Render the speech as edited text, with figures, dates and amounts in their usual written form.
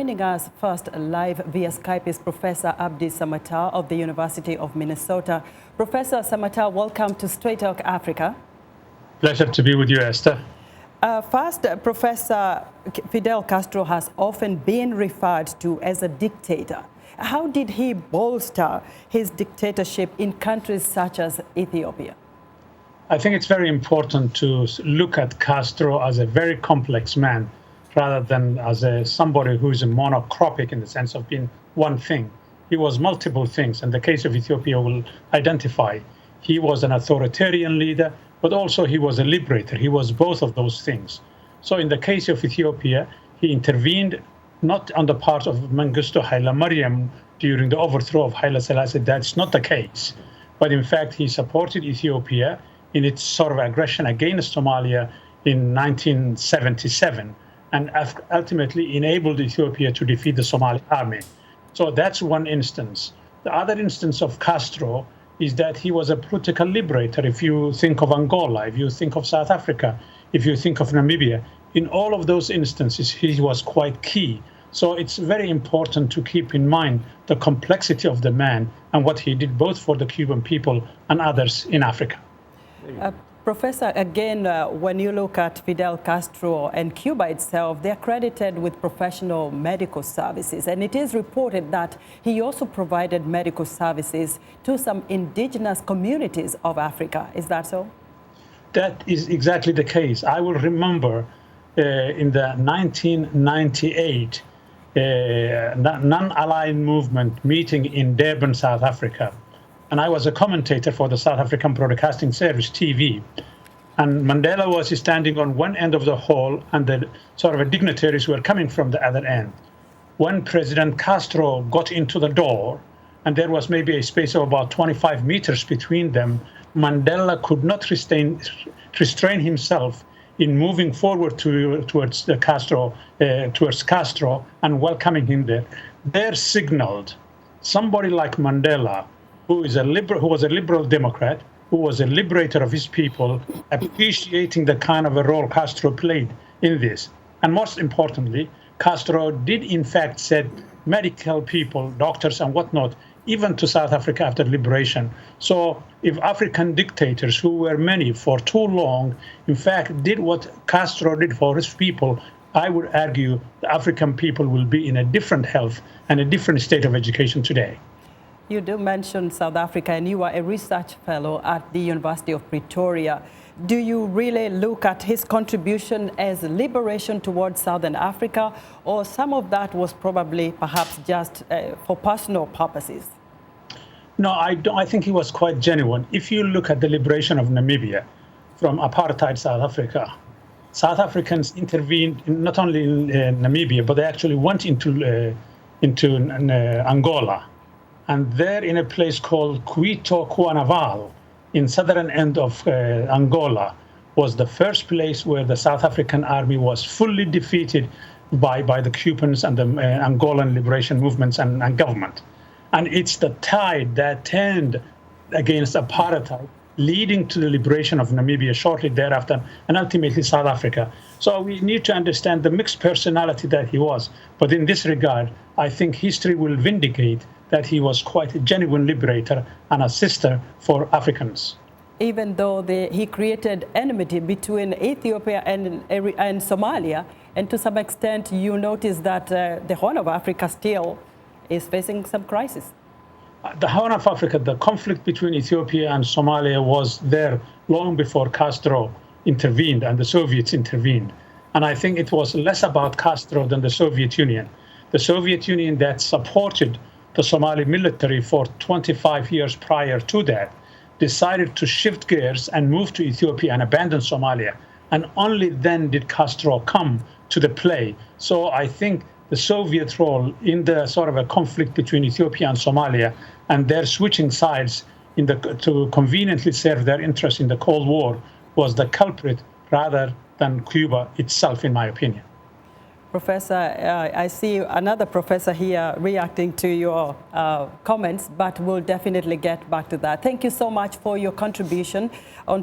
Joining us first live via Skype is Professor Abdi Samatar of the University of Minnesota. Professor Samatar, welcome to Straight Talk Africa. Pleasure to be with you, Esther. First, Professor, Fidel Castro has often been referred to as a dictator. How did he bolster his dictatorship in countries such as Ethiopia? I think it's very important to look at Castro as a very complex man, rather than as somebody who is a monochropic in the sense of being one thing. He was multiple things, and the case of Ethiopia will identify. He was an authoritarian leader, but also he was a liberator. He was both of those things. So in the case of Ethiopia, he intervened not on the part of Mengistu Haile Mariam during the overthrow of Haile Selassie. That's not the case. But in fact, he supported Ethiopia in its sort of aggression against Somalia in 1977. And ultimately enabled Ethiopia to defeat the Somali army. So that's one instance. The other instance of Castro is that he was a political liberator. If you think of Angola, if you think of South Africa, if you think of Namibia, in all of those instances, he was quite key. So it's very important to keep in mind the complexity of the man and what he did both for the Cuban people and others in Africa. Professor, again, when you look at Fidel Castro and Cuba itself, they're credited with professional medical services. And it is reported that he also provided medical services to some indigenous communities of Africa. Is that so? That is exactly the case. I will remember in the 1998 non-aligned movement meeting in Durban, South Africa. And I was a commentator for the South African Broadcasting Service, TV. And Mandela was standing on one end of the hall, and the sort of dignitaries were coming from the other end. When President Castro got into the door, and there was maybe a space of about 25 meters between them, Mandela could not restrain himself in moving forward towards Castro and welcoming him there. There signaled somebody like Mandela, who was a liberal Democrat, who was a liberator of his people, appreciating the kind of a role Castro played in this. And most importantly, Castro did in fact send medical people, doctors and whatnot, even to South Africa after liberation. So if African dictators, who were many for too long, in fact did what Castro did for his people, I would argue the African people will be in a different health and a different state of education today. You do mention South Africa, and you are a research fellow at the University of Pretoria. Do you really look at his contribution as liberation towards Southern Africa, or some of that was probably perhaps just for personal purposes? No, I don't. I think he was quite genuine. If you look at the liberation of Namibia from apartheid South Africa, South Africans intervened not only in Namibia, but they actually went into Angola. And there in a place called Githui-Ewart in southern end of Angola was the first place where the South African army was fully defeated by the Cubans and the Angolan liberation movements and government. And it's the tide that turned against apartheid, leading to the liberation of Namibia shortly thereafter, and ultimately South Africa. So we need to understand the mixed personality that he was. But in this regard, I think history will vindicate that he was quite a genuine liberator and a sister for Africans. Even though he created enmity between Ethiopia and Somalia, and to some extent you notice that the Horn of Africa still is facing some crisis. The Horn of Africa, the conflict between Ethiopia and Somalia was there long before Castro intervened and the Soviets intervened. And I think it was less about Castro than the Soviet Union. The Soviet Union that supported the Somali military for 25 years prior to that decided to shift gears and move to Ethiopia and abandon Somalia. And only then did Castro come to the play. So I think the Soviet role in the sort of a conflict between Ethiopia and Somalia and their switching sides to conveniently serve their interests in the Cold War was the culprit rather than Cuba itself, in my opinion. Professor, I see another professor here reacting to your comments, but we'll definitely get back to that. Thank you so much for your contribution on